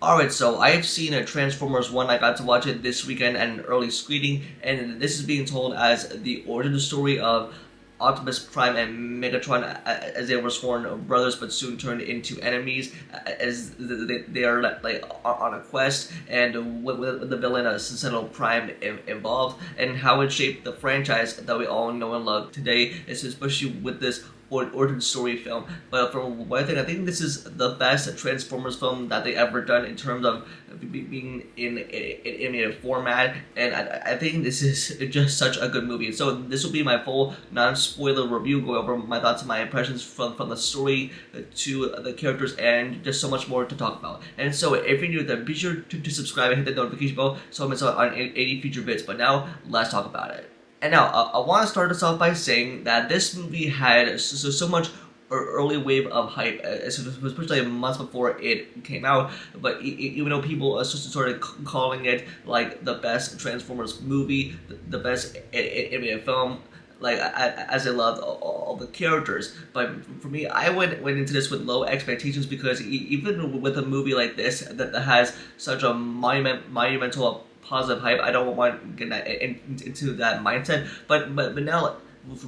Alright, so I've seen a Transformers 1. I got to watch it this weekend at an early screening, and this is being told as the origin story of Optimus Prime and Megatron, as they were sworn brothers but soon turned into enemies, as they are like on a quest, and with the villain Cyberton Prime involved, and how it shaped the franchise that we all know and love today, especially with this origin story film. But from what I think this is the best Transformers film that they ever done in terms of being in a format, and I think this is just such a good movie. So this will be my full non-spoiler review, going over my thoughts and my impressions from the story to the characters and just so much more to talk about. And so if you're new, then be sure to subscribe and hit the notification bell so I'm on any future vids. But now let's talk about it. And now, I want to start this off by saying that this movie had so much early wave of hype, especially months before it came out. But even though people started calling it like the best Transformers movie, the best animated film, like as I loved all the characters. But for me, I went into this with low expectations, because even with a movie like this that has such a monumental positive hype, I don't want to get into that mindset. But now,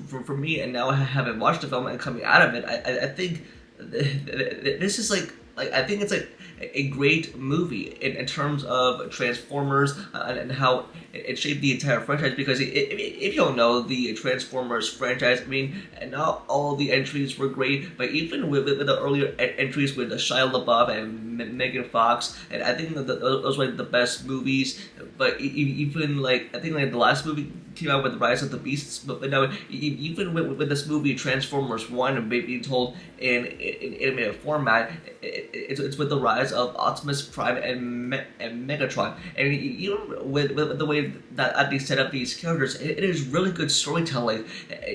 for me, and now having watched the film and coming out of it, I think this is like I think it's like a great movie in terms of Transformers and how it shaped the entire franchise. Because if you don't know the Transformers franchise, I mean, not all the entries were great, but even with the earlier entries with Shia LaBeouf and Megan Fox, and I think that those were like the best movies. But even like I think like the last movie came out with Rise of the Beasts, but now even with this movie Transformers 1 being told in animated format, it's with the rise of Optimus Prime and Megatron, and even with the way that they set up these characters, it is really good storytelling.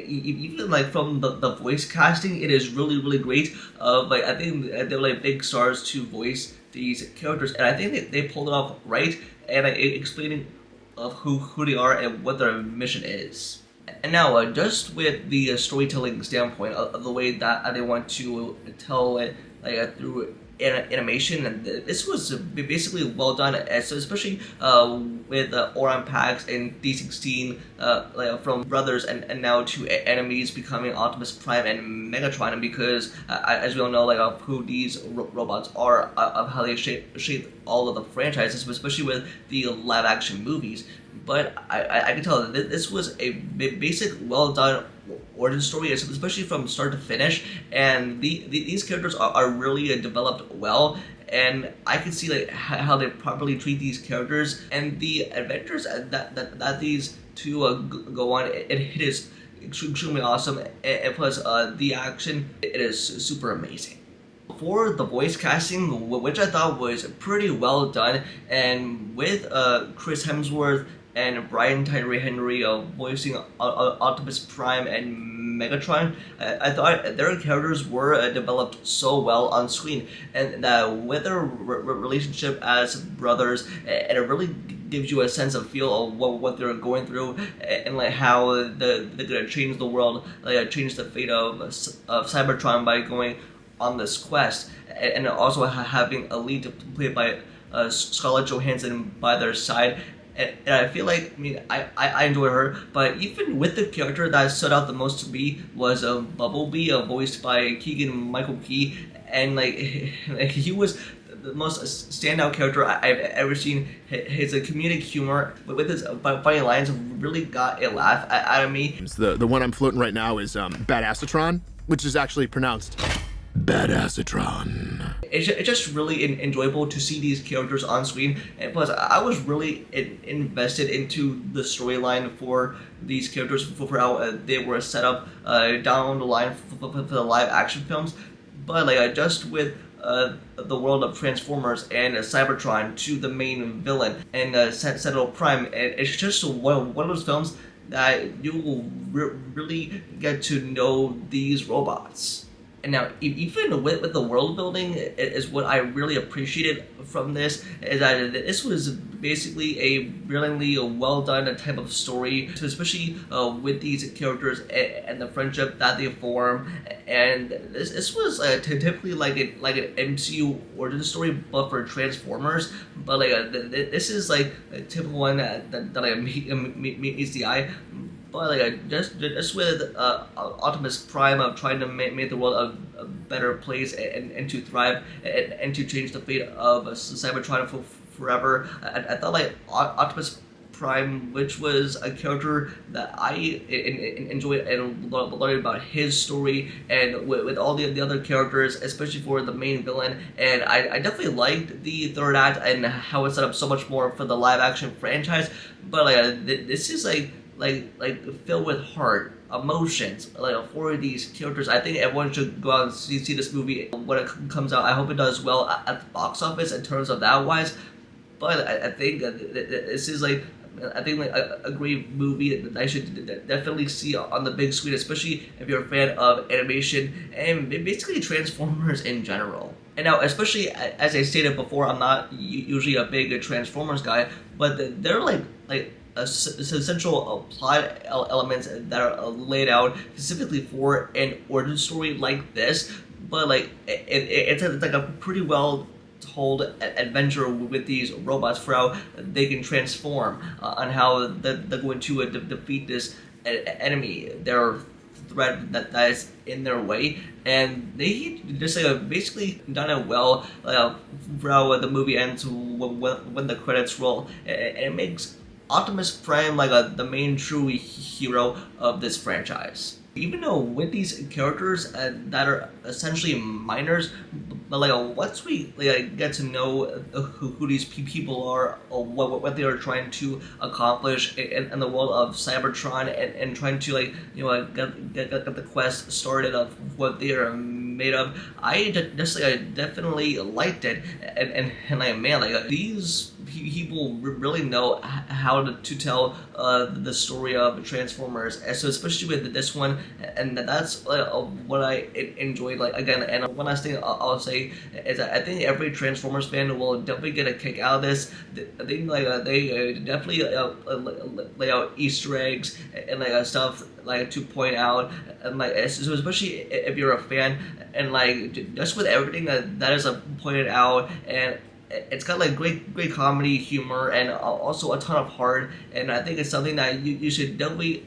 Even like from the voice casting, it is really great. Like I think they're like big stars to voice these characters, and I think they pulled it off right, and explaining of who they are and what their mission is. And now, just with the storytelling standpoint of the way that they want to tell it, like through animation, and this was basically well done, especially with Oran Pax and D16, like from brothers and now to enemies, becoming Optimus Prime and Megatron. And because as we all know, like of who these robots are, of how they shape all of the franchises, especially with the live action movies. But I can tell that this was a basic, well done origin story, especially from start to finish, and these characters are really developed well, and I can see like how they properly treat these characters and the adventures that these two go on. It is extremely awesome, and plus the action, it is super amazing. For the voice casting, which I thought was pretty well done, and with Chris Hemsworth and Tyree-Henry voicing Optimus Prime and Megatron, I thought their characters were developed so well on screen, and that with their relationship as brothers, and it really gives you a sense of feel of what they're going through, and like how they're gonna change the world, like change the fate of Cybertron by going on this quest, and also having a lead played by Scarlett Johansson by their side. And I feel like, I mean, I enjoy her, but even with the character that stood out the most to me was Bumblebee, voiced by Keegan-Michael Key, and like he was the most standout character I've ever seen. His comedic humor with his funny lines really got a laugh out of me. The one I'm floating right now is Badassatron, which is actually pronounced Badassatron. It's just really enjoyable to see these characters on screen, and plus I was really invested into the storyline for these characters, for how they were set up down the line for the live action films. But like just with the world of Transformers and Cybertron to the main villain and Cyberton Prime, and it's just one of those films that you will really get to know these robots. And now, even with the world building, is what I really appreciated from this, is that this was basically a brilliantly well done type of story, especially with these characters and the friendship that they form. And this was typically like an MCU origin story, but for Transformers. But like this is like a typical one that meets the eye. But like just with Optimus Prime of trying to make the world a better place and to thrive and to change the fate of Cybertron forever, I thought like Optimus Prime, which was a character that I enjoyed and learned about his story, and with all the other characters, especially for the main villain. And I definitely liked the third act and how it set up so much more for the live action franchise. But like this is like filled with heart, emotions, like for these characters. I think everyone should go out and see this movie when it comes out. I hope it does well at the box office in terms of that wise. But I think this is like a great movie that I should definitely see on the big screen, especially if you're a fan of animation and basically Transformers in general. And now, especially as I stated before, I'm not usually a big Transformers guy, but they're like essential plot elements that are laid out specifically for an origin story like this. But like it's like a pretty well told adventure with these robots for how they can transform, on how they're going to defeat this enemy, their threat that is in their way. And they just basically done it well throughout the movie ends when the credits roll, and it makes Optimus Prime like the main true hero of this franchise. Even though with these characters that are essentially minors, but like once we get to know who these people are, or what they are trying to accomplish in the world of Cybertron, and trying to get the quest started of what they are made of, I definitely liked it. And like, man, like these people really know how to tell the story of Transformers, and so especially with this one. And that's what I enjoyed. Like again, and one last thing I'll say is that I think every Transformers fan will definitely get a kick out of this. I think they definitely lay out Easter eggs and stuff to point out, and so especially if you're a fan, and just with everything that is pointed out. And it's got great comedy, humor, and also a ton of heart. And I think it's something that you should definitely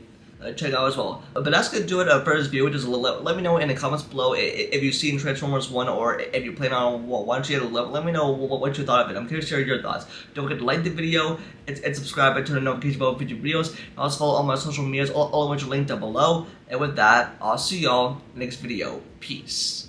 check out as well. But that's gonna do it for this video. Just let me know in the comments below if you've seen Transformers 1, or if you plan on watching it. Let me know what you thought of it. I'm curious to hear your thoughts. Don't forget to like the video and subscribe and turn the notification bell for future videos. And also follow all my social medias, all of which are linked down below. And with that, I'll see y'all next video. Peace.